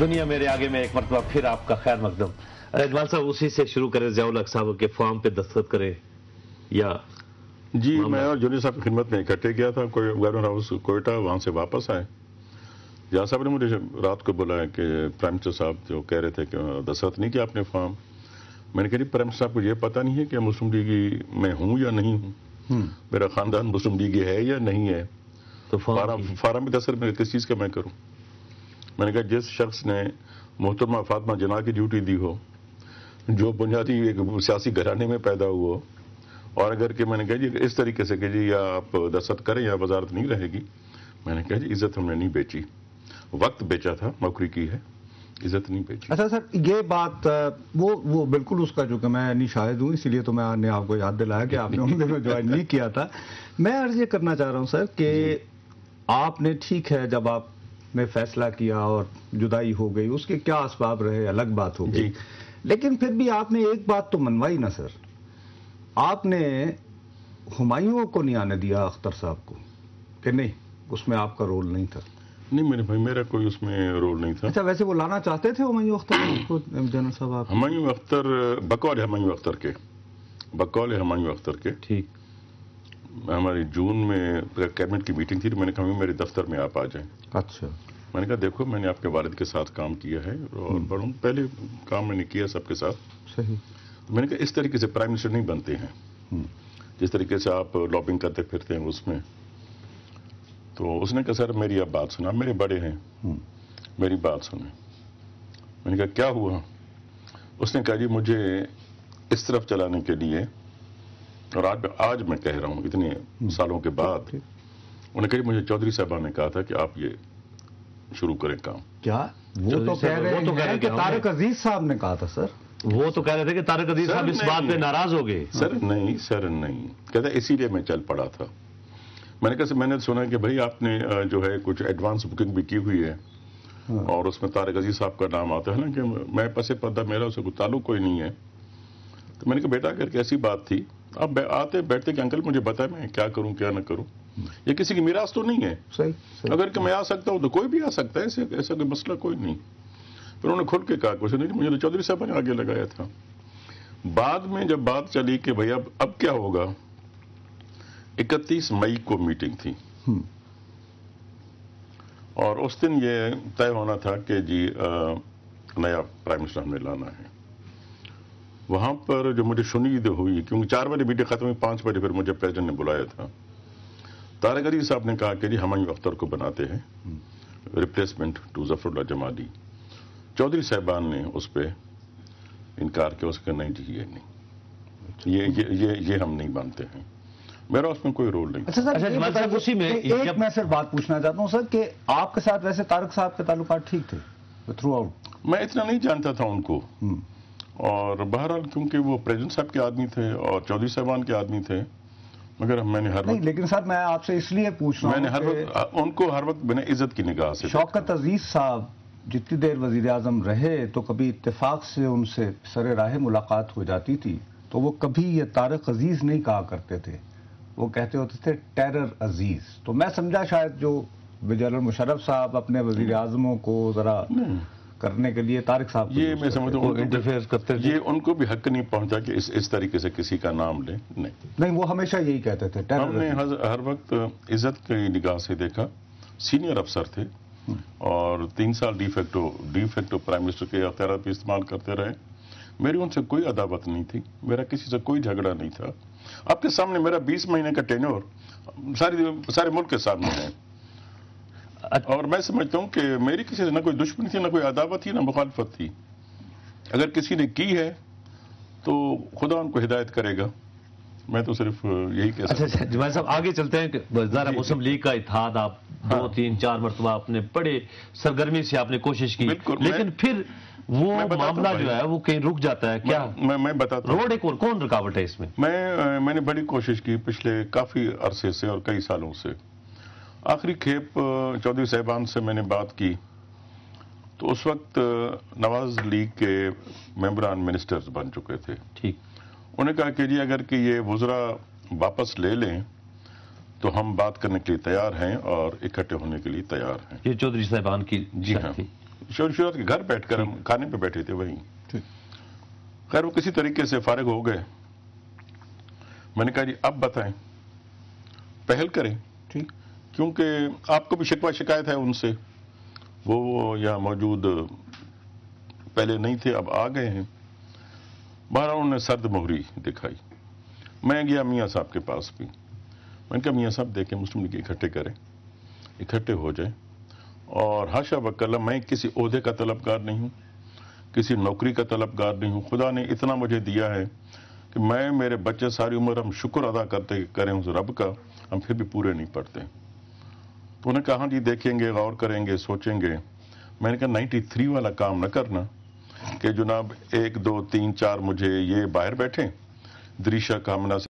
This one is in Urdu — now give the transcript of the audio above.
دنیا میرے آگے میں ایک مرتبہ پھر آپ کا خیر مقدم. اجمال صاحب اسی سے شروع کریں, ضیاء الحق صاحب کے فارم پہ دستخط کریں یا جی میں اور جونی صاحب کی خدمت میں اکٹھے گیا تھا گورنر ہاؤس کوئٹہ, وہاں سے واپس آئے. ضیاء صاحب نے مجھے رات کو بولا کہ پرائم منسٹر صاحب جو کہہ رہے تھے کہ دستخط نہیں کیا آپ نے فارم. میں نے کہا جی پرائم منسٹر صاحب کو یہ پتہ نہیں ہے کہ مسلم لیگی میں ہوں یا نہیں ہوں, میرا خاندان مسلم لیگی ہے یا نہیں ہے, تو فارم میں دستخط میں کس چیز کا میں کروں. میں نے کہا جس شخص نے محترمہ فاطمہ جناح کی ڈیوٹی دی ہو, جو بنیادی ایک سیاسی گھرانے میں پیدا ہوا, اور اگر کہ میں نے کہا جی اس طریقے سے کہ جی یا آپ دستخط کریں یا وزارت نہیں رہے گی, میں نے کہا جی عزت ہم نے نہیں بیچی, وقت بیچا تھا, نوکری کی ہے, عزت نہیں بیچی. اچھا سر, یہ بات وہ بالکل اس کا جو کہ میں نہیں شاہد ہوں, اسی لیے تو میں نے آپ کو یاد دلایا کہ آپ نے ان دنوں جوائن نہیں کیا تھا. میں عرض یہ کرنا چاہ رہا ہوں سر کہ آپ نے ٹھیک ہے جب آپ نے فیصلہ کیا اور جدائی ہو گئی, اس کے کیا اسباب رہے الگ بات ہو گئی, لیکن پھر بھی آپ نے ایک بات تو منوائی نا سر, آپ نے ہمایوں کو نہیں آنے دیا اختر صاحب کو کہ نہیں اس میں آپ کا رول نہیں تھا. نہیں میرے بھائی میرا کوئی اس میں رول نہیں تھا. اچھا ویسے وہ لانا چاہتے تھے ہمایوں اختر کو جنرل صاحب آپ؟ ہمایوں اختر بقول ہمایوں اختر کے ٹھیک, ہماری جون میں کیبنٹ کی میٹنگ تھی, تو میں نے کہا میرے دفتر میں آپ آ جائیں. اچھا, میں نے کہا دیکھو میں نے آپ کے والد کے ساتھ کام کیا ہے اور بڑوں پہلے کام میں نے کیا سب کے ساتھ. صحیح. تو میں نے کہا اس طریقے سے پرائم منسٹر نہیں بنتے ہیں جس طریقے سے آپ لابنگ کرتے پھرتے ہیں اس میں. تو اس نے کہا سر میری اب بات سنا, میرے بڑے ہیں, میری بات سنیں. میں نے کہا کیا ہوا؟ اس نے کہا جی مجھے اس طرف چلانے کے لیے, اور آج میں کہہ رہا ہوں اتنے سالوں کے بعد, انہوں نے کہا جی مجھے چودھری صاحبان نے کہا تھا کہ آپ یہ شروع کریں کام. کیا وہ تو کہہ رہے ہیں کہ طارق عزیز صاحب نے کہا تھا سر. وہ تو کہہ رہے تھے کہ طارق عزیز صاحب اس بات پہ ناراض ہو گئے. سر نہیں کہتا اسی لیے میں چل پڑا تھا. میں نے کہا سر میں نے سنا کہ بھائی آپ نے جو ہے کچھ ایڈوانس بکنگ بھی کی ہوئی ہے اور اس میں طارق عزیز صاحب کا نام آتا ہے نا, کہ میں پس پردہ میرا اسے کوئی تعلق کوئی نہیں ہے. تو میں نے کہا بیٹا اگر کیسی بات تھی اب آتے بیٹھتے کہ انکل مجھے بتا میں کیا کروں کیا نہ کروں, یہ کسی کی میراث تو نہیں ہے. صحیح. اگر کہ میں آ سکتا ہوں تو کوئی بھی آ سکتا ہے, ایسا کوئی مسئلہ کوئی نہیں. پھر انہوں نے کھل کے کہا کچھ نہیں, مجھے تو چودھری صاحب نے آگے لگایا تھا. بعد میں جب بات چلی کہ بھائی اب کیا ہوگا, 31 مئی کو میٹنگ تھی اور اس دن یہ طے ہونا تھا کہ جی نیا پرائم منسٹر ہم نے لانا ہے. وہاں پر جو مجھے شنید ہوئی, کیونکہ 4 بجے میٹنگ ختم ہوئی, 5 بجے پھر مجھے پریزیڈنٹ نے بلایا تھا. طارق عزیز صاحب نے کہا کہ جی ہمایوں اختر کو بناتے ہیں ریپلیسمنٹ ٹو ظفر اللہ جمالی. چودھری صاحبان نے اس پہ انکار کیا, اس کا نہیں جی یہ نہیں, یہ ہم نہیں مانتے ہیں, میرا اس میں کوئی رول نہیں. اچھا سر اسی میں ایک میں سر بات پوچھنا چاہتا ہوں سر کہ آپ کے ساتھ ویسے طارق صاحب کے تعلقات ٹھیک تھے تھرو آؤٹ؟ میں اتنا نہیں جانتا تھا ان کو, اور بہرحال کیونکہ وہ پریزیڈنٹ صاحب کے آدمی تھے اور چودھری صاحبان کے آدمی تھے, مگر میں نے ہر وقت لیکن سر میں آپ سے اس لیے پوچھ رہا ہوں, میں نے ہر وقت ان کو ہر وقت بنا عزت کی نگاہ سے. شوکت عزیز صاحب جتنی دیر وزیر اعظم رہے تو کبھی اتفاق سے ان سے سر راہ ملاقات ہو جاتی تھی, تو وہ کبھی یہ طارق عزیز نہیں کہا کرتے تھے, وہ کہتے ہوتے تھے ٹیرر عزیز. تو میں سمجھا شاید جو جنرل مشرف صاحب اپنے وزیر اعظموں کو ذرا کرنے کے لیے طارق صاحب یہ میں سمجھتا ہوں انٹرفیئر کرتے, یہ ان کو بھی حق نہیں پہنچا کہ اس طریقے سے کسی کا نام لیں. نہیں وہ ہمیشہ یہی کہتے تھے. ہم نے ہر وقت عزت کی نگاہ سے دیکھا, سینئر افسر تھے اور 3 سال ڈی فیکٹو پرائم منسٹر کے اختیارات بھی استعمال کرتے رہے. میری ان سے کوئی عداوت نہیں تھی, میرا کسی سے کوئی جھگڑا نہیں تھا. آپ کے سامنے میرا 20 مہینے کا ٹینور سارے ملک کے سامنے ہے, اور میں سمجھتا ہوں کہ میری کسی سے نہ کوئی دشمنی تھی, نہ کوئی عداوت تھی, نہ مخالفت تھی. اگر کسی نے کی ہے تو خدا ان کو ہدایت کرے گا, میں تو صرف یہی کہہ سکتا ہوں. اچھا جمال صاحب آگے چلتے ہیں کہ ذرا مسلم لیگ کا اتحاد آپ 2 3 4 مرتبہ آپ نے بڑے سرگرمی سے آپ نے کوشش کی, لیکن پھر وہ معاملہ جو ہے وہ کہیں رک جاتا ہے. کیا میں بتاتا ہوں روڈ کون رکاوٹ ہے اس میں؟ میں نے بڑی کوشش کی پچھلے کافی عرصے سے اور کئی سالوں سے. آخری کھیپ چودھری صاحبان سے میں نے بات کی تو اس وقت نواز لیگ کے ممبران منسٹرز بن چکے تھے. ٹھیک. انہوں نے کہا کہ جی اگر کہ یہ وزراء واپس لے لیں تو ہم بات کرنے کے لیے تیار ہیں اور اکٹھے ہونے کے لیے تیار ہیں. یہ چودھری صاحبان کی جی ہاں. شروعات کے گھر بیٹھ کر ہم کھانے پہ بیٹھے تھے وہیں. خیر وہ کسی طریقے سے فارغ ہو گئے. میں نے کہا جی اب بتائیں، پہل کریں، کیونکہ آپ کو بھی شکوہ شکایت ہے ان سے، وہ یہاں موجود پہلے نہیں تھے، اب آ گئے ہیں. بہرحال انہوں نے سرد مہری دکھائی. میں گیا میاں صاحب کے پاس بھی. میں نے کہا میاں صاحب دیکھیں مسلم لیگ اکٹھے کریں، اکٹھے ہو جائیں، اور حاشا وکلا میں کسی عہدے کا طلبگار نہیں ہوں، کسی نوکری کا طلبگار نہیں ہوں. خدا نے اتنا مجھے دیا ہے کہ میں میرے بچے ساری عمر ہم شکر ادا کرتے کریں اس رب کا، ہم پھر بھی پورے نہیں پڑتے. تو انہوں نے کہا ہاں جی دیکھیں گے، غور کریں گے، سوچیں گے. میں نے کہا 93 والا کام نہ کرنا کہ جناب 1 2 3 4 مجھے یہ باہر بیٹھیں دریشہ کامنا سے